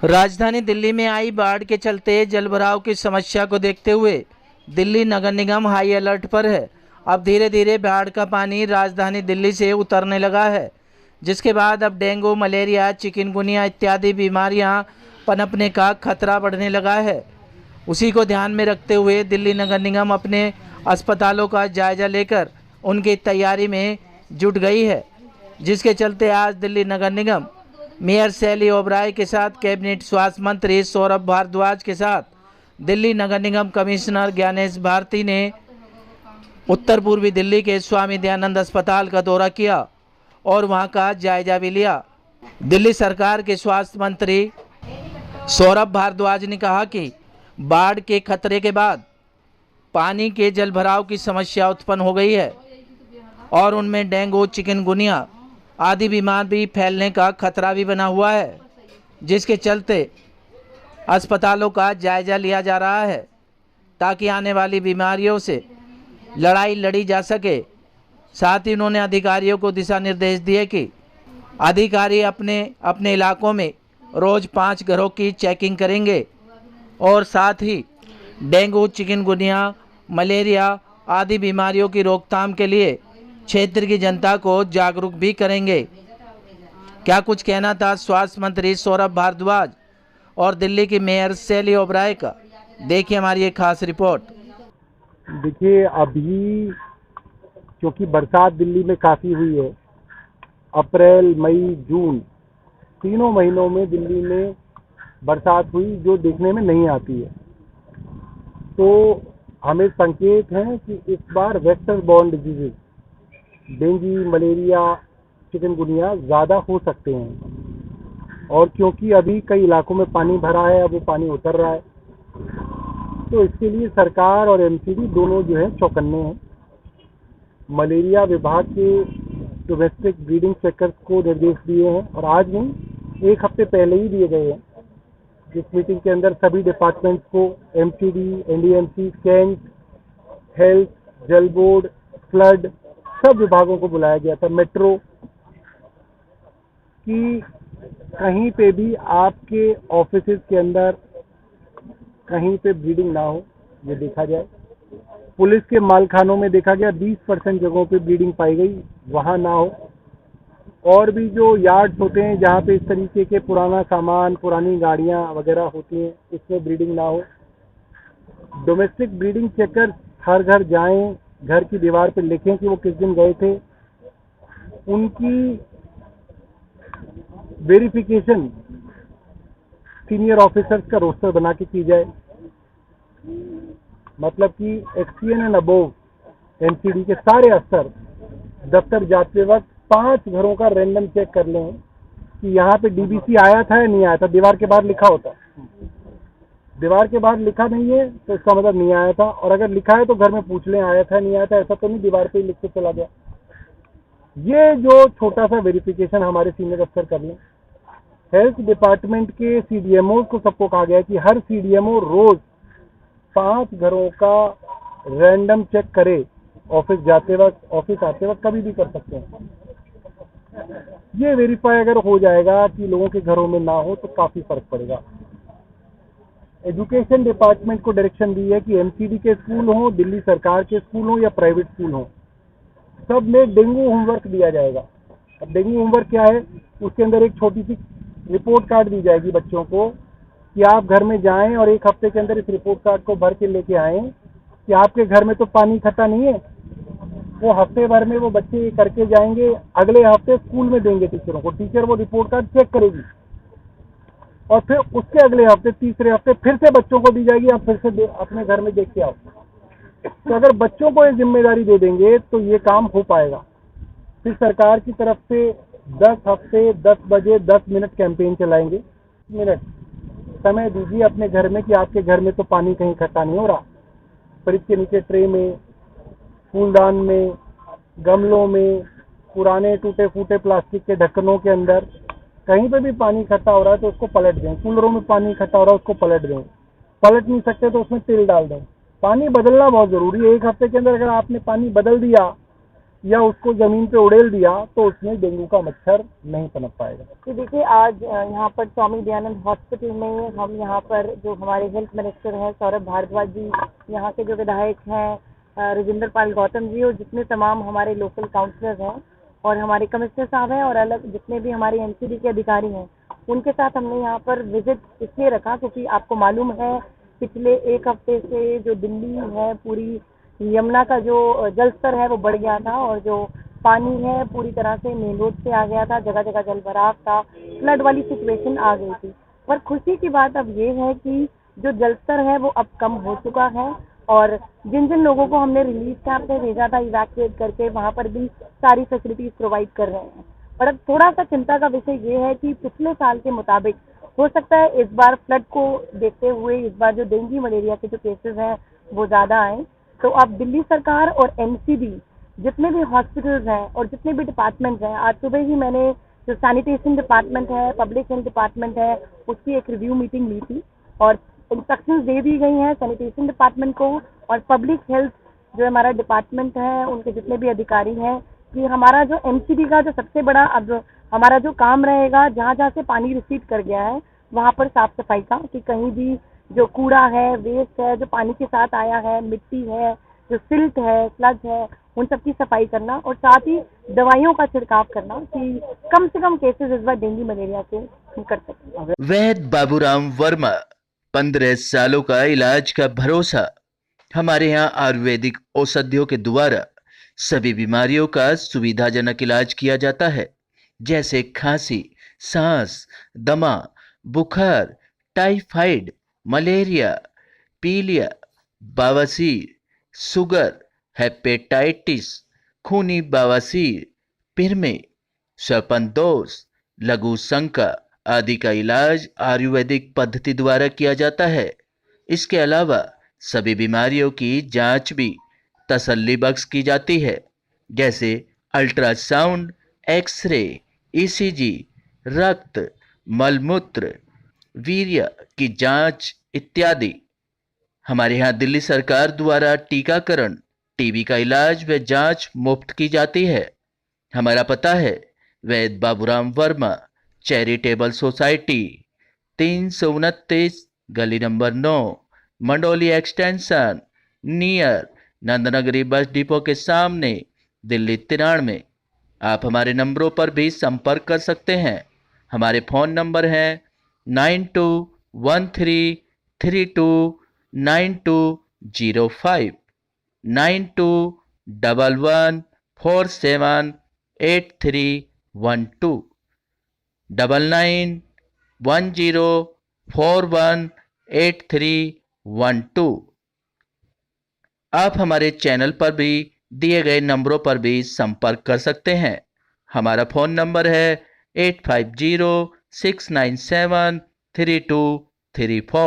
राजधानी दिल्ली में आई बाढ़ के चलते जलभराव की समस्या को देखते हुए दिल्ली नगर निगम हाई अलर्ट पर है। अब धीरे धीरे बाढ़ का पानी राजधानी दिल्ली से उतरने लगा है, जिसके बाद अब डेंगू, मलेरिया, चिकनगुनिया इत्यादि बीमारियां पनपने का खतरा बढ़ने लगा है। उसी को ध्यान में रखते हुए दिल्ली नगर निगम अपने अस्पतालों का जायजा लेकर उनकी तैयारी में जुट गई है, जिसके चलते आज दिल्ली नगर निगम मेयर शैली ओबराय के साथ कैबिनेट स्वास्थ्य मंत्री सौरभ भारद्वाज के साथ दिल्ली नगर निगम कमिश्नर ज्ञानेश भारती ने उत्तर पूर्वी दिल्ली के स्वामी दयानंद अस्पताल का दौरा किया और वहां का जायजा भी लिया। दिल्ली सरकार के स्वास्थ्य मंत्री सौरभ भारद्वाज ने कहा कि बाढ़ के खतरे के बाद पानी के जलभराव की समस्या उत्पन्न हो गई है और उनमें डेंगू, चिकनगुनिया आदि बीमार भी फैलने का खतरा भी बना हुआ है, जिसके चलते अस्पतालों का जायजा लिया जा रहा है ताकि आने वाली बीमारियों से लड़ाई लड़ी जा सके। साथ ही उन्होंने अधिकारियों को दिशा निर्देश दिए कि अधिकारी अपने अपने इलाकों में रोज 5 घरों की चेकिंग करेंगे और साथ ही डेंगू, चिकनगुनिया, मलेरिया आदि बीमारियों की रोकथाम के लिए क्षेत्र की जनता को जागरूक भी करेंगे। क्या कुछ कहना था स्वास्थ्य मंत्री सौरभ भारद्वाज और दिल्ली की मेयर शैली ओबराय का, देखिए हमारी एक खास रिपोर्ट। देखिए, अभी क्योंकि बरसात दिल्ली में काफ़ी हुई है, अप्रैल, मई, जून तीनों महीनों में दिल्ली में बरसात हुई जो देखने में नहीं आती है, तो हमें संकेत है कि इस बार vector borne diseases dengue, malaria, chikungunya ज़्यादा हो सकते हैं। और क्योंकि अभी कई इलाकों में पानी भरा है, अब वो पानी उतर रहा है, तो इसके लिए सरकार और एमसीडी दोनों जो है चौकन्ने हैं। मलेरिया विभाग के डोमेस्टिक ब्रीडिंग चेकर्स को निर्देश दिए हैं और आज नहीं, 1 हफ्ते पहले ही दिए गए हैं। इस मीटिंग के अंदर सभी डिपार्टमेंट्स को एमसीडी, एनडीएमसी, कैंट, हेल्थ, जल बोर्ड, फ्लड सब विभागों को बुलाया गया था। मेट्रो कि कहीं पे भी आपके ऑफिसेज के अंदर कहीं पे ब्रीडिंग ना हो, ये देखा जाए। पुलिस के मालखानों में देखा गया 20% जगहों पे ब्रीडिंग पाई गई, वहाँ ना हो। और भी जो यार्ड्स होते हैं जहाँ पे इस तरीके के पुराना सामान, पुरानी गाड़ियाँ वगैरह होती हैं, इसमें ब्रीडिंग ना हो। डोमेस्टिक ब्रीडिंग चेकर हर घर जाएं, घर की दीवार पे लिखें कि वो किस दिन गए थे, उनकी वेरिफिकेशन सीनियर ऑफिसर्स का रोस्टर बना के की जाए। मतलब कि एक्सपीएन एंड अबोव एमसीडी के सारे अफसर दफ्तर जाते वक्त 5 घरों का रैंडम चेक कर लें कि यहाँ पे डीबीसी आया था या नहीं आया था। दीवार के बाहर लिखा होता, दीवार के बाहर लिखा नहीं है तो इसका मतलब नहीं आया था, और अगर लिखा है तो घर में पूछ लें आया था नहीं आया था। ऐसा तो नहीं दीवार पे ही लिख के चला गया। ये जो छोटा सा वेरिफिकेशन हमारे सीनियर अफसर कर लें। हेल्थ डिपार्टमेंट के सीडीएमओ को सबको कहा गया है कि हर सीडीएमओ रोज 5 घरों का रैंडम चेक करे। ऑफिस जाते वक्त, ऑफिस आते वक्त, कभी भी कर सकते हैं। ये वेरीफाई अगर हो जाएगा कि लोगों के घरों में ना हो तो काफी फर्क पड़ेगा। एजुकेशन डिपार्टमेंट को डायरेक्शन दी है कि एमसीडी के स्कूल हो, दिल्ली सरकार के स्कूल हो या प्राइवेट स्कूल हो, सब में डेंगू होमवर्क दिया जाएगा। अब डेंगू होमवर्क क्या है, उसके अंदर एक छोटी सी रिपोर्ट कार्ड दी जाएगी बच्चों को कि आप घर में जाएं और 1 हफ्ते के अंदर इस रिपोर्ट कार्ड को भर के लेके आएं कि आपके घर में तो पानी इकट्ठा नहीं है। वो हफ्ते भर में वो बच्चे करके जाएंगे, अगले हफ्ते स्कूल में देंगे टीचरों को। टीचर वो रिपोर्ट कार्ड चेक करेगी और फिर उसके अगले हफ्ते, तीसरे हफ्ते फिर से बच्चों को दी जाएगी, आप फिर से अपने घर में देख के आओ। तो अगर बच्चों को ये जिम्मेदारी दे देंगे तो ये काम हो पाएगा। फिर सरकार की तरफ से 10 हफ्ते 10 बजे 10 मिनट कैंपेन चलाएंगे। मिनट समय दीजिए अपने घर में कि आपके घर में तो पानी कहीं इकट्ठा नहीं हो रहा। फ्रिज के नीचे ट्रे में, फूलदान में, गमलों में, पुराने टूटे फूटे प्लास्टिक के ढक्कनों के अंदर कहीं पे भी पानी इकट्ठा हो रहा है तो उसको पलट दें। कूलरों में पानी इकट्ठा हो रहा है उसको पलट दें। पलट नहीं सकते तो उसमें तेल डाल दें। पानी बदलना बहुत ज़रूरी है। 1 हफ्ते के अंदर अगर आपने पानी बदल दिया या उसको ज़मीन पे उड़ेल दिया तो उसमें डेंगू का मच्छर नहीं पनप पाएगा। तो देखिए, आज यहाँ पर स्वामी दयानंद हॉस्पिटल में हम यहाँ पर जो हमारे हेल्थ मिनिस्टर हैं सौरभ भारद्वाज जी, यहाँ के जो विधायक हैं राजेंद्र पाल गौतम जी, और जितने तमाम हमारे लोकल काउंसलर हैं और हमारे कमिश्नर साहब हैं और अलग जितने भी हमारे एनसीडी के अधिकारी हैं, उनके साथ हमने यहाँ पर विजिट इसलिए रखा क्योंकि आपको मालूम है पिछले 1 हफ्ते से जो दिल्ली है पूरी यमुना का जो जल स्तर है वो बढ़ गया था और जो पानी है पूरी तरह से मेन रोड से आ गया था, जगह जगह जल भराव था, फ्लड वाली सिचुएशन आ गई थी। पर खुशी की बात अब ये है कि जो जल स्तर है वो अब कम हो चुका है और जिन जिन लोगों को हमने रिलीफ कैंप में भेजा था इवैक्यूएट करके, वहाँ पर भी सारी फैसिलिटीज प्रोवाइड कर रहे हैं। पर अब थोड़ा सा चिंता का विषय ये है कि पिछले साल के मुताबिक हो सकता है इस बार फ्लड को देखते हुए इस बार जो डेंगू मलेरिया के जो केसेस हैं वो ज़्यादा आए। तो अब दिल्ली सरकार और एनसीडी जितने भी हॉस्पिटल्स हैं और जितने भी डिपार्टमेंट्स हैं, आज सुबह ही मैंने जो सैनिटेशन डिपार्टमेंट है, पब्लिक हेल्थ डिपार्टमेंट है, उसकी एक रिव्यू मीटिंग ली थी और इंस्ट्रक्शंस दे दी गई हैं सैनिटेशन डिपार्टमेंट को और पब्लिक हेल्थ जो हमारा डिपार्टमेंट है उनके जितने भी अधिकारी हैं कि हमारा जो एमसीडी का जो सबसे बड़ा अब हमारा जो काम रहेगा, जहाँ जहाँ से पानी रिसीव कर गया है वहाँ पर साफ सफाई का, कि कहीं भी जो कूड़ा है, वेस्ट है, जो पानी के साथ आया है, मिट्टी है, जो सिल्ट है, स्लज है, उन सब की सफाई करना और साथ ही दवाइयों का छिड़काव करना कि कम से कम केसेस इस बार डेंगू मलेरिया के हम कर सकें। वैद्य बाबूराम वर्मा, 15 सालों का इलाज का भरोसा। हमारे यहाँ आयुर्वेदिक औषधियों के द्वारा सभी बीमारियों का सुविधाजनक इलाज किया जाता है, जैसे खांसी, सांस, दमा, बुखार, टाइफाइड, मलेरिया, पीलिया, बवासीर, शुगर, हेपेटाइटिस, खूनी बवासीर, पिरमे, श्वपनदोष, लघु शंका आदि का इलाज आयुर्वेदिक पद्धति द्वारा किया जाता है। इसके अलावा सभी बीमारियों की जांच भी तसल्ली बख्श की जाती है, जैसे अल्ट्रासाउंड, एक्सरे, ईसीजी, रक्त, मलमूत्र, वीर्य की जांच इत्यादि। हमारे यहाँ दिल्ली सरकार द्वारा टीकाकरण, टीबी का इलाज व जांच मुफ्त की जाती है। हमारा पता है वैद्य बाबूराम वर्मा, चैरिटेबल सोसाइटी, 329 गली number 9, Mandoli extension, near Nand Nagri bus depot के सामने, दिल्ली 93। आप हमारे नंबरों पर भी संपर्क कर सकते हैं। हमारे फ़ोन नंबर हैं 9213329205, 9211478312, 9910418312। आप हमारे चैनल पर भी दिए गए नंबरों पर भी संपर्क कर सकते हैं। हमारा फ़ोन नंबर है 8506973234।